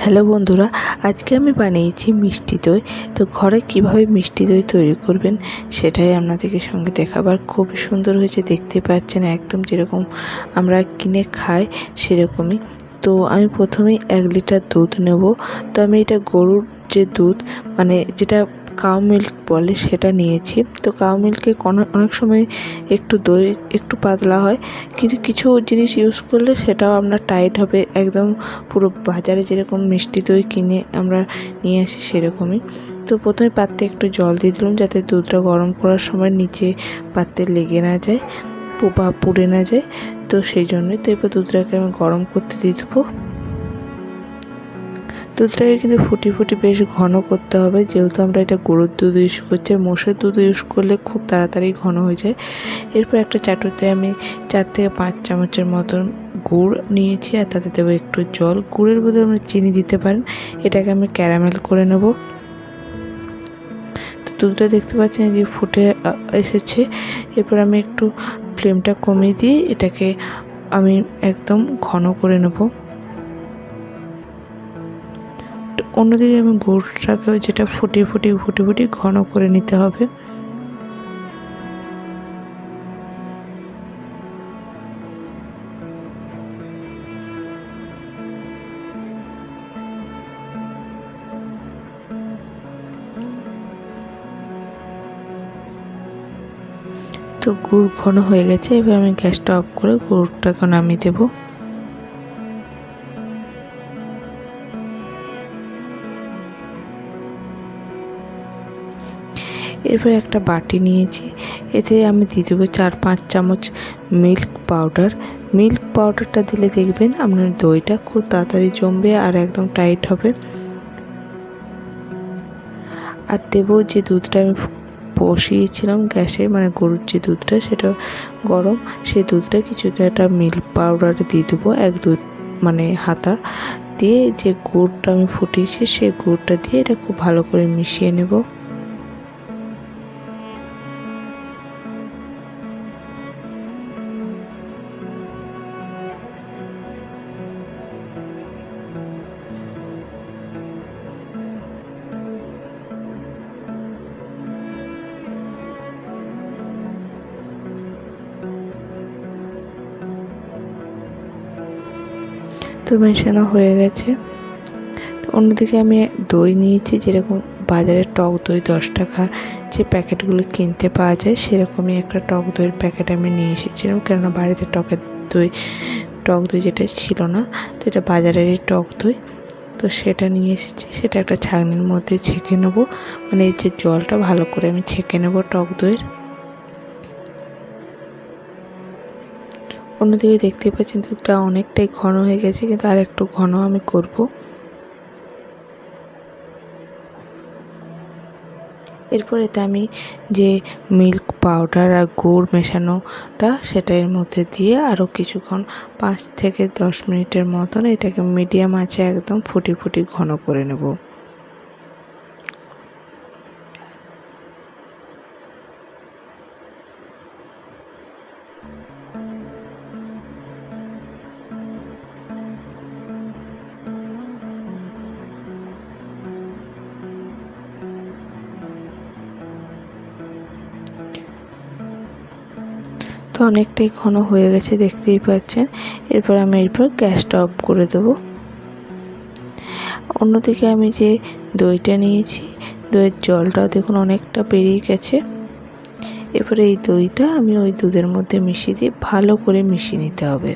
Hello বন্ধুরা, আজকে আমি বানিয়েছি মিষ্টি দই। তো ঘরে কিভাবে মিষ্টি দই তৈরি করবেন সেটাই আপনাদেরকে সঙ্গে দেখাবার। খুবই সুন্দর হয়েছে, দেখতে পাচ্ছেন একদম যেরকম আমরা কিনে খাই সেরকমই। তো আমি প্রথমেই 1 লিটার দুধ নেব। তো আমি এটা গরুর যে দুধ, মানে যেটা কাউ মিল্ক বলে, সেটা নিয়েছি। তো কাউ মিল্কে অনেক সময় একটু দই একটু পাতলা হয়, কিন্তু কিছু জিনিস ইউজ করলে সেটাও আপনার টাইট হবে, একদম পুরো বাজারে যেরকম মিষ্টি দই কিনে আমরা নিয়ে আসি সেরকমই। তো প্রথমে পাত্রে একটু জল দিয়ে দিলাম, যাতে দুধটা গরম করার সময় নিচে পাত্রে লেগে না যায় বা পুড়ে না যায়। তো সেই জন্যই। তো এবার দুধটাকে আমি গরম করতে দিয়ে দেবো। দুধটাকে কিন্তু ফুটি বেশ ঘন করতে হবে, যেহেতু আমরা এটা গরুর দুধ ইউজ করছি। মোষের দুধ ইউজ করলে খুব তাড়াতাড়ি ঘন হয়ে যায়। এরপর একটা চাটুতে আমি 4 থেকে 5 চামচের মতন গুড় নিয়েছি, আর তাতে দেবো একটু জল। গুড়ের বদলে আমরা চিনি দিতে পারেন। এটাকে আমি ক্যারামেল করে নেব। তো দুধটা দেখতে পাচ্ছেন যে ফুটে এসেছে। এরপর আমি একটু ফ্লেমটা কমিয়ে দিয়ে এটাকে আমি একদম ঘন করে নেব। অন্যদিকে আমি গুড়টাকেও যেটা ফুটিয়ে ঘন করে নিতে হবে। তো গুড় ঘন হয়ে গেছে। এবার আমি গ্যাসটা অফ করে গুড়টাকে নামিয়ে দেবো। এরপর একটা বাটি নিয়েছি, এতে আমি দিয়ে দেবো 4-5 চামচ মিল্ক পাউডার। মিল্ক পাউডারটা দিলে দেখবেন আপনার দইটা খুব তাড়াতাড়ি জমবে আর একদম টাইট হবে। আর দেবো যে দুধটা আমি বসিয়েছিলাম গ্যাসে, মানে গরুর যে দুধটা সেটা গরম, সেই দুধটা কিছুটা একটা মিল্ক পাউডার দিয়ে দেবো, 1-2 মানে হাতা দিয়ে। যে গুড়টা আমি ফুটিয়েছি সেই গুড়টা দিয়ে এটা খুব ভালো করে মিশিয়ে নেব। তো মেশানো হয়ে গেছে। তো অন্যদিকে আমি দই নিয়েছি, যেরকম বাজারে টক দই 10 টাকার যে প্যাকেটগুলো কিনতে পাওয়া যায়, সেরকমই একটা টক দইয়ের প্যাকেট আমি নিয়ে এসেছিলাম, কেননা বাড়িতে টক দই যেটা ছিল না। তো এটা বাজারেরই টক দই। তো সেটা নিয়ে এসেছি, সেটা একটা ছাঁকনির মধ্যে ছেঁকে নেবো, মানে এই যে জলটা ভালো করে আমি ছেঁকে নেবো টক দইয়ের। অন্যদিকে দেখতেই পাচ্ছেন দুধটা অনেকটাই ঘন হয়ে গেছে, কিন্তু আর একটু ঘন আমি করব। এরপর এতে আমি যে মিল্ক পাউডার আর গুড় মেশানোটা সেটা এর মধ্যে দিয়ে আরও কিছুক্ষণ 5 থেকে 10 মিনিটের মতন এটাকে মিডিয়াম আঁচে একদম ফুটি ঘন করে নেব। তো অনেকটাই ঘন হয়ে গেছে, দেখতেই পাচ্ছেন। এরপর আমি গ্যাসটা অফ করে দেবো। অন্যদিকে আমি যে দইটা নিয়েছি, দইয়ের জলটাও দেখুন অনেকটা বেরিয়ে গেছে। এরপরে এই দইটা আমি ওই দুধের মধ্যে মিশিয়ে দিয়ে ভালো করে মিশিয়ে নিতে হবে।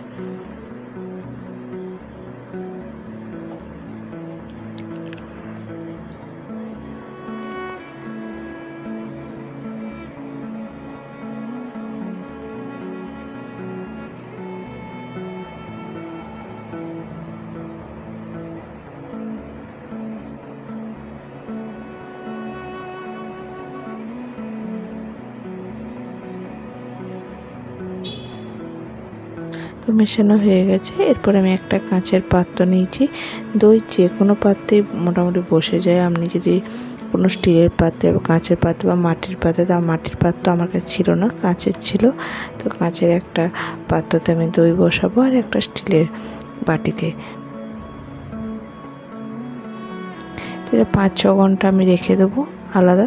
তো মেশানো হয়ে গেছে। এরপর আমি একটা কাঁচের পাত্র নিয়েছি। দই যে কোনো পাত্রে মোটামুটি বসে যায়। আপনি যদি কোনো স্টিলের পাত্রে বা কাঁচের পাত্র বা মাটির পাত্রে, তা মাটির পাত্র আমার কাছে ছিল না, কাঁচের ছিল। তো কাঁচের একটা পাত্রতে আমি দই বসাবো আর একটা স্টিলের বাটিতে। এটা 5-6 ঘন্টা আমি রেখে দেবো আলাদা।